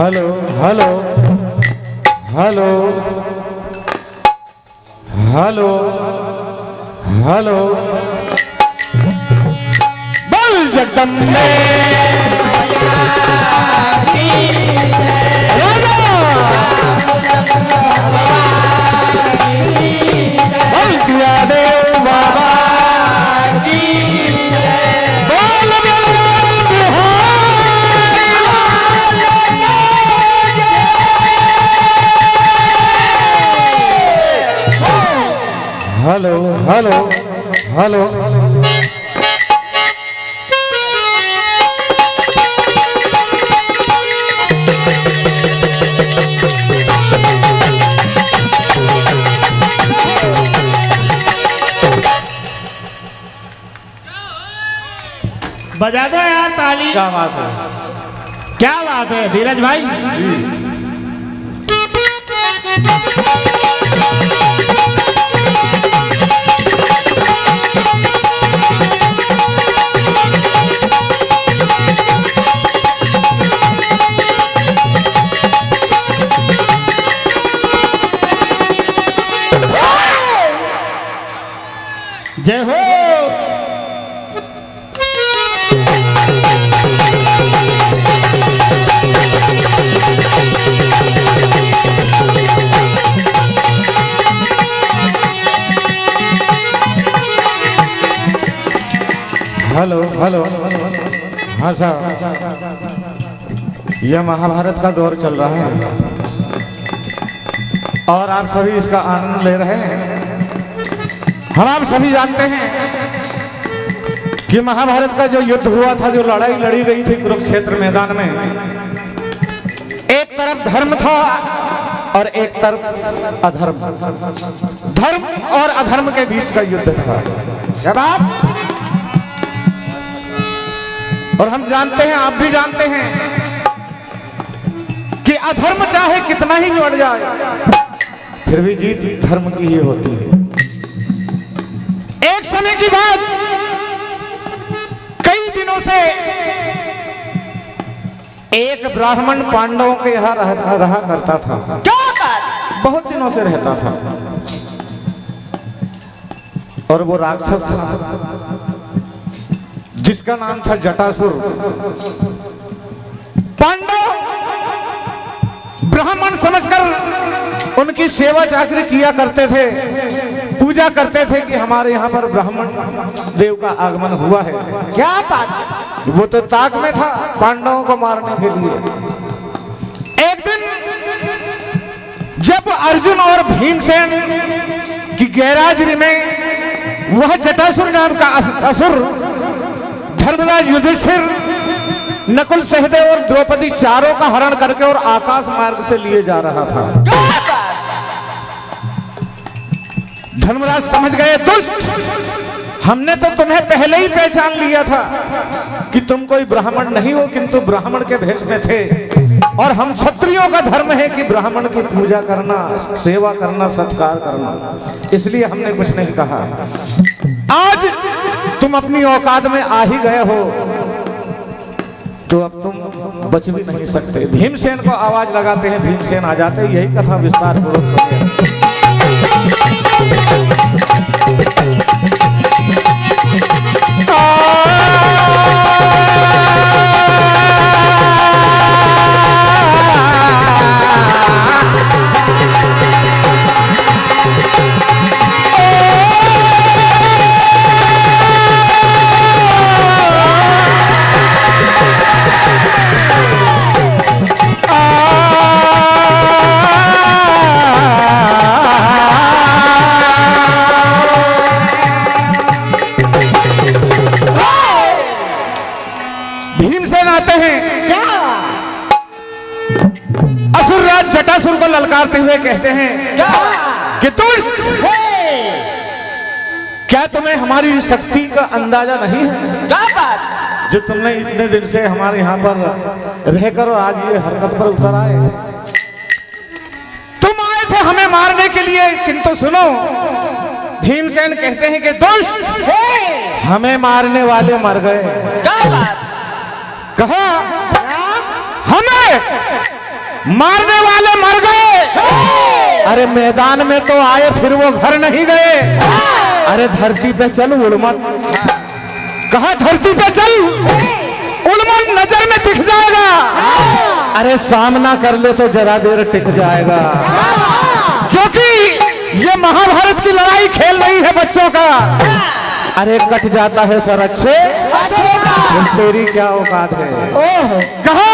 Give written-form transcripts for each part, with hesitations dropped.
Hello hello hello hello hello बोल जगदम्बे बोल दिया देव बाबा हेलो हेलो हेलो बजा दो यार ताली। क्या बात है, क्या बात है धीरज भाई। जय हो। हेलो हेलो हाँ साहब, यह महाभारत का दौर चल रहा है और आप सभी इसका आनंद ले रहे हैं। हम आप सभी जानते हैं कि महाभारत का जो युद्ध हुआ था, जो लड़ाई लड़ी गई थी कुरुक्षेत्र मैदान में, एक तरफ धर्म था और एक तरफ अधर्म। धर्म और अधर्म के बीच का युद्ध था। जब आप और हम जानते हैं, आप भी जानते हैं कि अधर्म चाहे कितना ही बढ़ जाए फिर भी जीत धर्म की ही होती है। एक समय की बात, कई दिनों से एक ब्राह्मण पांडवों के यहाँ रहा करता था। क्या बात? बहुत दिनों से रहता था और वो राक्षस था जिसका नाम था जटासुर। पांडव ब्राह्मण समझकर उनकी सेवा चाकरी किया करते थे, पूजा करते थे कि हमारे यहाँ पर ब्राह्मण देव का आगमन हुआ है। क्या बात? वो तो ताक में था पांडवों को मारने के लिए। एक दिन जब अर्जुन और भीमसेन की गैराजरी में वह जटासुर नाम का असुर धर्मराज युधिष्ठिर, नकुल, सहदेव और द्रौपदी चारों का हरण करके और आकाश मार्ग से लिए जा रहा था। धर्मराज समझ गए, दुष्ट, हमने तो तुम्हें पहले ही पहचान लिया था कि तुम कोई ब्राह्मण नहीं हो, किंतु ब्राह्मण के भेष में थे और हम क्षत्रियों का धर्म है कि ब्राह्मण की पूजा करना, सेवा करना, सत्कार करना, इसलिए हमने कुछ नहीं कहा। आज तुम अपनी औकात में आ ही गए हो तो अब तुम बच भी नहीं सकते। भीमसेन को आवाज लगाते हैं, भीमसेन आ जाते हैं। यही कथा विस्तार पूर्वक सुनिए। भीमसेन आते हैं। क्या? असुरराज जटासुर को ललकारते हुए कहते हैं क्या? कि क्या तुम्हें हमारी शक्ति का अंदाजा नहीं है? क्या बात? जो तुमने इतने दिन से हमारे यहाँ पर रहकर और आज ये हरकत पर उतर आए। तुम आए थे हमें मारने के लिए, किंतु सुनो, भीमसेन कहते हैं कि दुष्ट, हमें मारने वाले मर गए। क्या बात? कहा हमें मारने वाले मर गए। अरे मैदान में तो आए फिर वो घर नहीं गए। अरे धरती पे चल उड़मत, कहा धरती पे चल उड़मत नजर में दिख जाएगा। अरे सामना कर ले तो जरा देर टिक जाएगा, क्योंकि ये महाभारत की लड़ाई खेल रही है बच्चों का। अरे कट जाता है सर अच्छे, तेरी क्या औकात है। कहा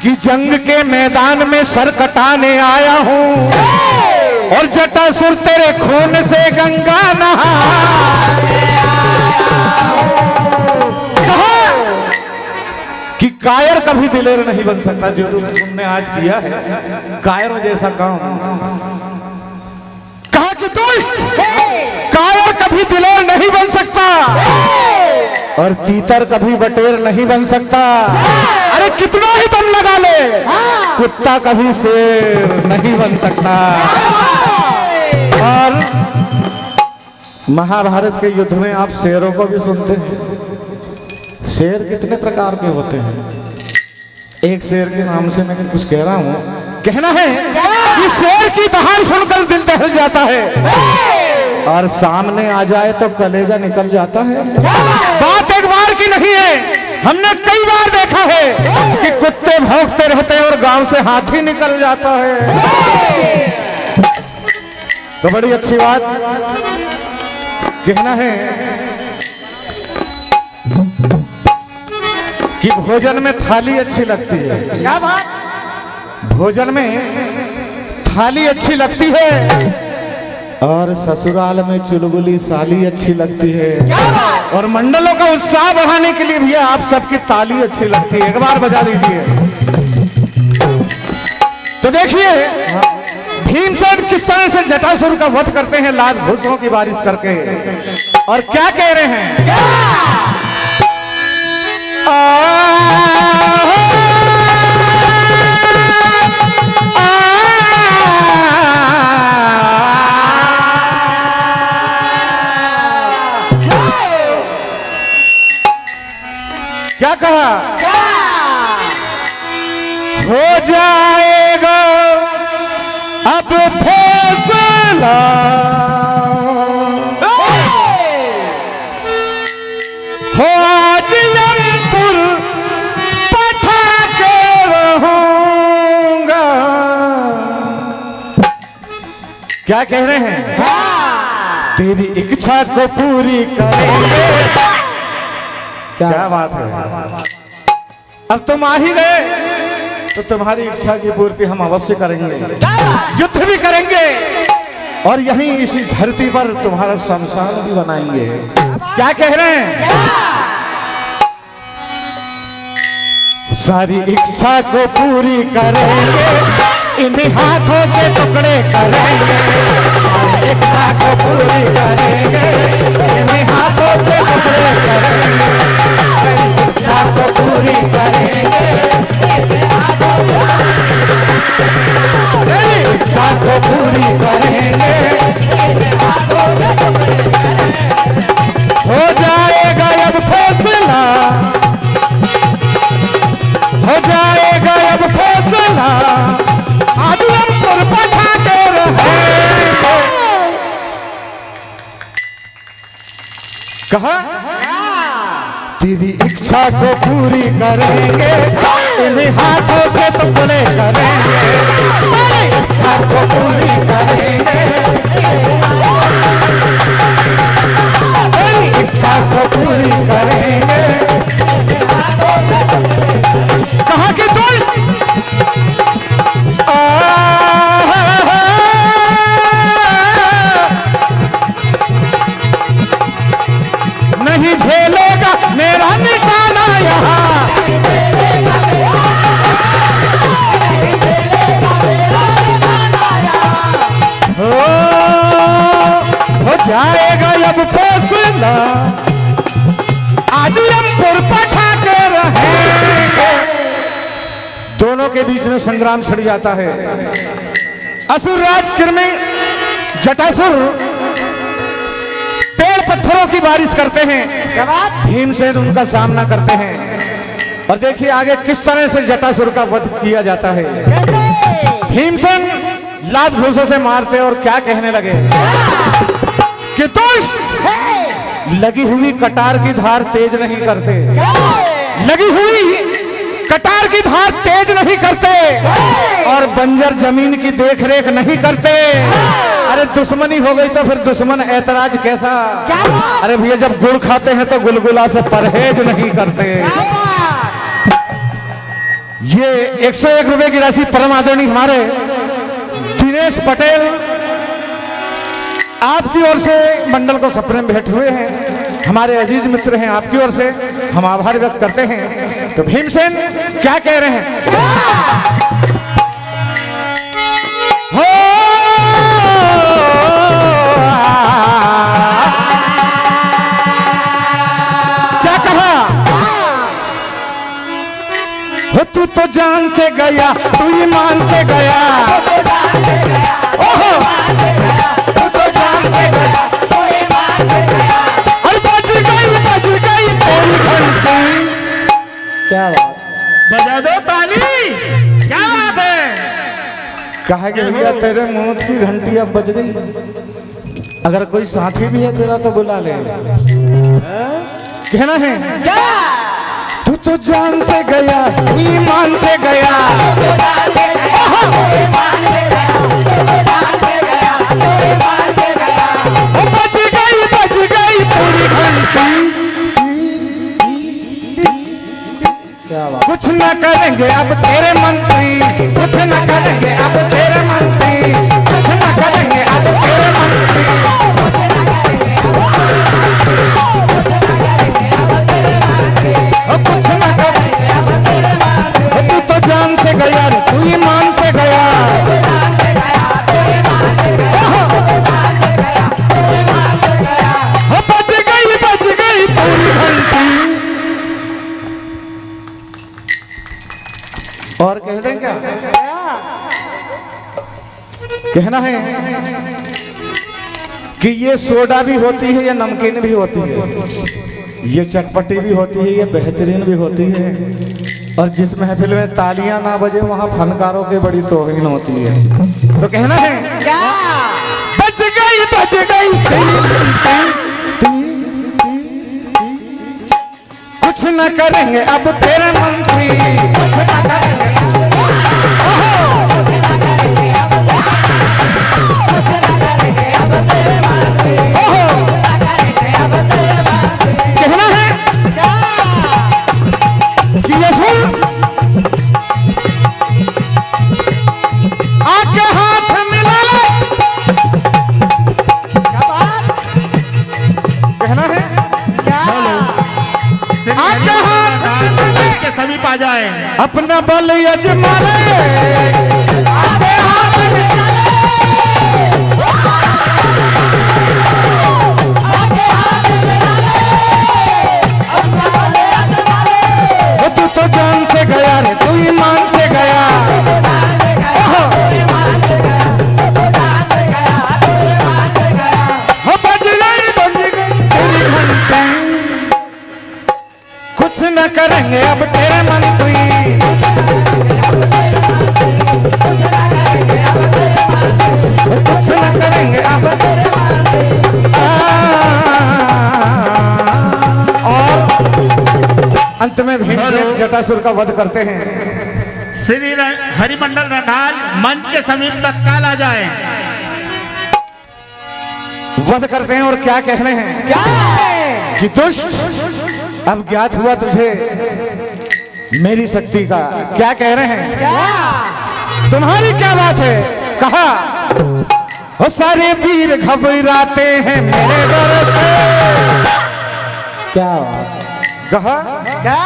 कि जंग के मैदान में सर कटाने आया हूं और जटासुर तेरे खून से गंगा नहा। कहा कि कायर कभी दिलेर नहीं बन सकता। जो तुमने आज किया है कायरों जैसा काम। कहा कि दुष्ट कायर कभी दिलेर नहीं बन सकता और तीतर कभी बटेर नहीं बन सकता। अरे कितना ही दम लगा ले, कुत्ता कभी शेर नहीं बन सकता। और महाभारत के युद्ध में आप शेरों को भी सुनते हैं। शेर कितने प्रकार के होते हैं। एक शेर के नाम से मैं कुछ कह रहा हूं, कहना है कि शेर की दहाड़ सुनकर दिल दहल जाता है और सामने आ जाए तो कलेजा निकल जाता है। बात एक बार की नहीं है, हमने कई बार देखा है कि कुत्ते भौंकते रहते हैं और गांव से हाथी निकल जाता है। तो बड़ी अच्छी बात कहना है कि भोजन में थाली अच्छी लगती है। क्या बात? भोजन में थाली अच्छी लगती है और ससुराल में चुलबुली साली अच्छी लगती है। और मंडलों का उत्साह बढ़ाने के लिए भी आप सबकी ताली अच्छी लगती है। एक बार बजा दीजिए। तो देखिए भीमसेन किस तरह से जटासुर का वध करते हैं लाल घुसों की बारिश करके। और क्या कह रहे हैं, क्या कहा, हो जाएगा अब फैसला, हो आज यमपुर पठा के रहूंगा। क्या कह रहे हैं, तेरी इच्छा को पूरी करेंगे। क्या बात है। अब तुम आ ही गए तो तुम्हारी इच्छा की पूर्ति हम अवश्य करेंगे, युद्ध भी करेंगे और यहीं इसी धरती पर तुम्हारा शमशान भी बनाएंगे। क्या कह रहे हैं, सारी इच्छा को पूरी करेंगे, इन्हीं हाथों से टुकड़े करेंगे। सारी इच्छा को पूरी करेंगे, इन्हीं हाथों से टुकड़े करेंगे। इच्छा को पूरी करेंगे, इच्छा को पूरी करेंगे। हो जाएगा अब फैसला, हो जाएगा अब फैसला, आज यमपुर पठा के रहेंगे। कहा तेरी इच्छा को पूरी करेंगे, इन्हीं हाथों से टुकड़े करेंगे। इच्छा को पूरी करेंगे, इच्छा को पूरी करेंगे। कहा कि दोस्त नहीं झेलेगा मेरा निशाना यहाँ। हो जाएगा अब फैसला, आज यमपुर पठा के रहेंगे। दोनों के बीच में संग्राम छिड़ जाता है। असुरराज कृमि जटासुर पेड़ पत्थरों की बारिश करते हैं। भीमसेन उनका सामना करते हैं और देखिए आगे किस तरह से जटासुर का वध किया जाता है। भीमसेन लात घूसों से मारते और क्या कहने लगे कि दुष्ट, लगी हुई कटार की धार तेज नहीं करते, लगी हुई कटार की धार तेज नहीं करते और बंजर जमीन की देखरेख नहीं करते। अरे दुश्मनी हो गई तो फिर दुश्मन ऐतराज कैसा? अरे भैया जब गुड़ खाते हैं तो गुलगुला से परहेज नहीं करते। ये 101 रुपए की राशि परम आदरणीय हमारे दिनेश पटेल आपकी ओर से मंडल को सपने में भेंट हुए हैं। हमारे अजीज मित्र हैं, आपकी ओर से हम आभार व्यक्त करते हैं। तो भीमसेन क्या कह रहे हैं? हो क्या कहा? हो तू तो जान से गया, तू ईमान से गया, ओहो तू तो जान से गया, और बज गई तेरी घंटी। क्या बात, बजा दो ताली। क्या बात है? कहा कि भैया तेरे मौत की घंटी अब बज गई। अगर कोई साथी भी है तेरा तो बुला ले। कहना है तू तो जान से गया, ईमान से गया, बज गई पूरी घंटी। कुछ न करेंगे अब तेरे मंत्री, कुछ न करेंगे अब तेरे मंत्री, कुछ न करेंगे अब तेरे मंत्री, कुछ न करेंगे अब तेरे मंत्री। तू तो जान से गया रे, तू ईमान से गया, बज गई पूरी घंटी। और कह दें क्या? कहना है कि ये सोडा भी होती है, ये नमकीन भी होती है, ये चटपटी भी होती है, ये बेहतरीन भी होती है। और जिस महफिल में तालियां ना बजे वहां फनकारों की बड़ी तौहीन होती है। तो कहना है बज गई कुछ न करेंगे अब तेरे मंत्री, कुछ न करेंगे, कहना है कि ये सुन आके हाथ मिला ले। क्या बात? कहना है आके हाथ के समीप आ जाए, अपना बल यजमा ले। तू तो जान से गया रे, तू ईमान से गया, बज गई तेरी घंटी। कुछ न करेंगे अब तेरे मंत्री, कुछ न करेंगे अब तेरे मंत्री। और अंत में भीमसेन जटासुर का वध करते हैं। श्री हरिमंडल रंडाल मंच के समीप तत्काल आ जाए। वध करते हैं और क्या कह रहे हैं? क्या कि दुष्ट अब ज्ञात हुआ तुझे मेरी शक्ति का। क्या कह रहे हैं? क्या तुम्हारी क्या बात है? कहा हो सारे वीर घबराते हैं मेरे डर से। क्या कहा? क्या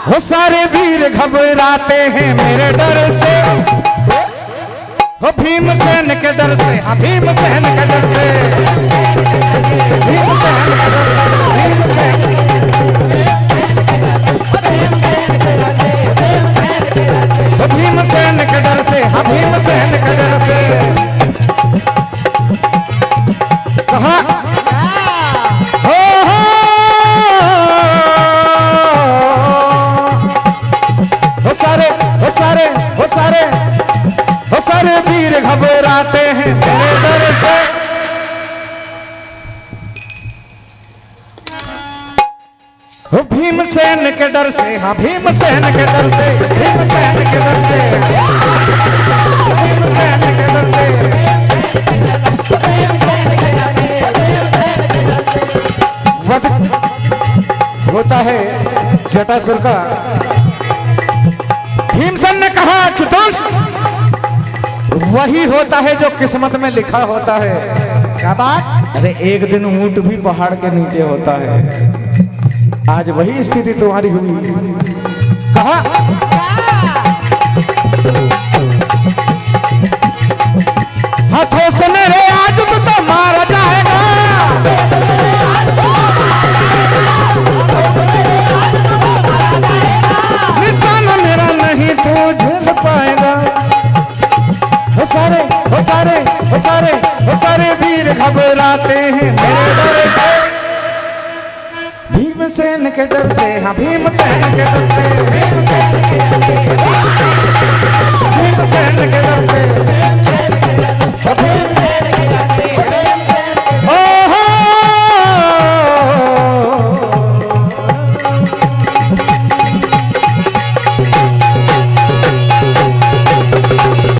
हो सारे वीर घबराते हैं मेरे डर से, हो भीमसेन के डर से, हाँ भीमसेन के डर से, भीमसेन के डर से, भीमसेन के डर से, हाँ भीमसेन के डर से। कहा हो हो भीमसेन के डर से, हाँ भीमसेन के डर से, भीमसेन के डर से, भीमसेन के डर से। वध होता है जटासुर का। भीमसेन ने कहा कि दोस्त वही होता है जो किस्मत में लिखा होता है। क्या बात? अरे एक दिन ऊंट भी पहाड़ के नीचे होता है। आज वही स्थिति तुम्हारी हुई। कहा हाथों से मेरे आज तो मारा जाएगा, निशाना मेरा नहीं तू झेल पाएगा। वो सारे वो सारे वो सारे वो सारे वीर घबराते हैं मेरे डर से, भीमसेन के डर से, हाँ भीमसेन के डर से, भीमसेन के डर से, भीमसेन के डर से।